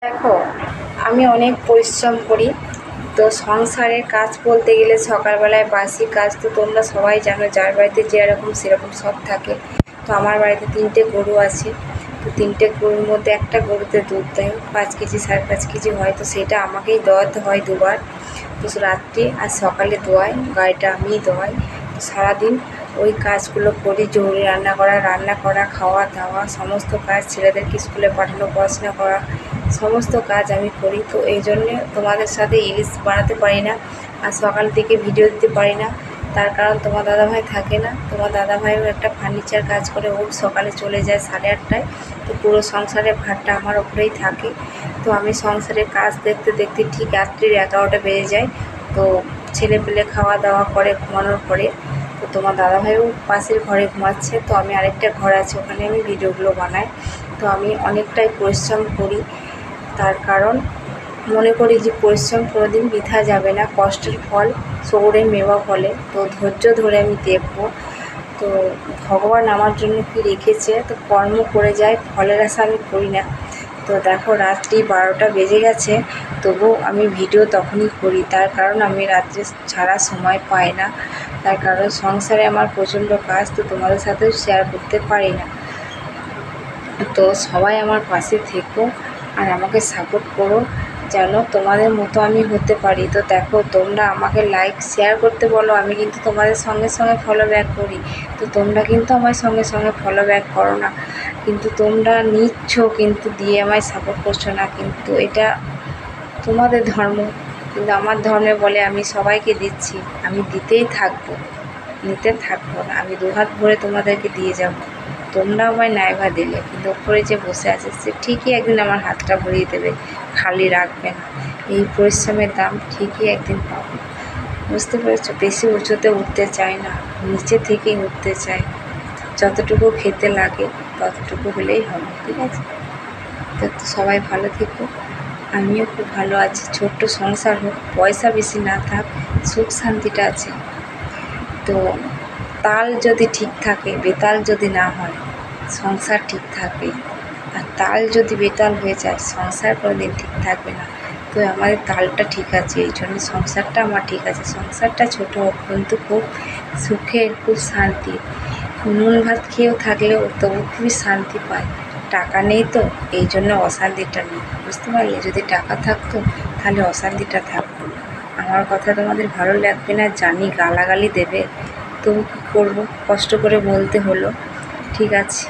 দেখো, আমি অনেক পরিশ্রম করি। তো সংসারের কাজ বলতে গেলে সকালবেলায় বাসি কাজ তো তোমরা সবাই জানো, যার বাড়িতে যেরকম সেরকম সব থাকে। তো আমার বাড়িতে 3টে গরু আছে। তো 3টে গরুর মধ্যে একটা গরুতে দুধ দেয় 5 কেজি 5.5 কেজি হয়, তো সেটা আমাকেই দোয়াতে হয় দুবার। তো রাত্রে আর সকালে দোয়াই, গাড়িটা আমিই দোয়াই। তো সারাদিন ওই কাজগুলো করি, জরুরি রান্না করা, খাওয়া দাওয়া, সমস্ত কাজ, ছেলেদেরকে স্কুলে পাঠানো, পড়াশোনা করা, সমস্ত কাজ আমি করি। তো এই জন্যে তোমাদের সাথে ইলিশ বানাতে পারি না, আর সকাল থেকে ভিডিও দিতে পারি না। তার কারণ তোমার দাদাভাই থাকে না। তোমার দাদাভাইও একটা ফার্নিচার কাজ করে, ও সকালে চলে যায় 8:30টায়। তো পুরো সংসারের ভারটা আমার ওপরেই থাকে। তো আমি সংসারের কাজ দেখতে দেখতে ঠিক রাত্রির 11টা বেজে যায়। তো ছেলেপেলে খাওয়া দাওয়া করে ঘুমানোর পরে, তো তোমার দাদাভাইও পাশের ঘরে ঘুমাচ্ছে। তো আমি আরেকটা ঘর আছে, ওখানে আমি ভিডিওগুলো বানাই। তো আমি অনেকটাই পরিশ্রম করি, তার কারণ মনে করি যে পরিশ্রম কোনোদিন বৃথা যাবে না, কষ্টের ফল সৌরে মেওয়া ফলে। তো ধৈর্য ধরে আমি দেখব। তো ভগবান আমার জন্য কি রেখেছে, তো কর্ম করে যায়, ফলের আশা আমি করি না। তো দেখো, রাত্রি 12টা বেজে গেছে, তবুও আমি ভিডিও তখনই করি, তার কারণ আমি রাত্রে ছাড়া সময় পাই না। তার কারণ সংসারে আমার প্রচণ্ড কাজ, তো তোমাদের সাথেও শেয়ার করতে পারি না। তো সবাই আমার পাশে থেকো আর আমাকে সাপোর্ট করো, যেন তোমাদের মতো আমি হতে পারি। তো দেখো, তোমরা আমাকে লাইক শেয়ার করতে বলো, আমি কিন্তু তোমাদের সঙ্গে সঙ্গে ফলো ব্যাক করি। তো তোমরা কিন্তু আমার সঙ্গে সঙ্গে ফলো ব্যাক করো না, কিন্তু তোমরা নিচ্ছ কিন্তু দিয়ে আমায় সাপোর্ট করছো না। কিন্তু এটা তোমাদের ধর্ম, কিন্তু আমার ধর্মে বলে আমি সবাইকে দিচ্ছি, আমি দিতেই থাকবো, নিতে থাকবো না। আমি দুহাত ভরে তোমাদেরকে দিয়ে যাব। তোমরা আমায় নাইবা দিলে, কিন্তু ওপরে যে বসে আছে সে ঠিকই একদিন আমার হাতটা ভরিয়ে দেবে, খালি রাখবে না। এই পরিশ্রমের দাম ঠিকই একদিন পাবো। বুঝতে পেরেছো? বেশি উঁচুতে উঠতে চাই না, নিচে থেকেই উঠতে চাই। যতটুকু খেতে লাগে ততটুকু হলেই হবে, ঠিক আছে? তো সবাই ভালো থেকো, আমিও খুব ভালো আছি। ছোট্ট সংসার হোক, পয়সা বেশি না থাক, সুখ শান্তিটা আছে। তো তাল যদি ঠিক থাকে, বেতাল যদি না হয়, সংসার ঠিক থাকবে। আর তাল যদি বেতাল হয়ে যায়, সংসার কোনোদিন ঠিক থাকবে না। তো আমাদের তালটা ঠিক আছে, এই জন্য সংসারটা আমার ঠিক আছে। সংসারটা ছোটো হোক কিন্তু খুব সুখের, খুব শান্তি। নুন ভাত খেয়েও থাকলেও তবু খুবই শান্তি পায়। টাকা নেই তো এই জন্য অশান্তিটা নেই, বুঝতে পারলে? যদি টাকা থাকতো তাহলে অশান্তিটা থাকতো। আমার কথা তোমাদের ভালো লাগবে না জানি, গালাগালি দেবে, তবু কী করবো, কষ্ট করে বলতে হলো, ঠিক আছে।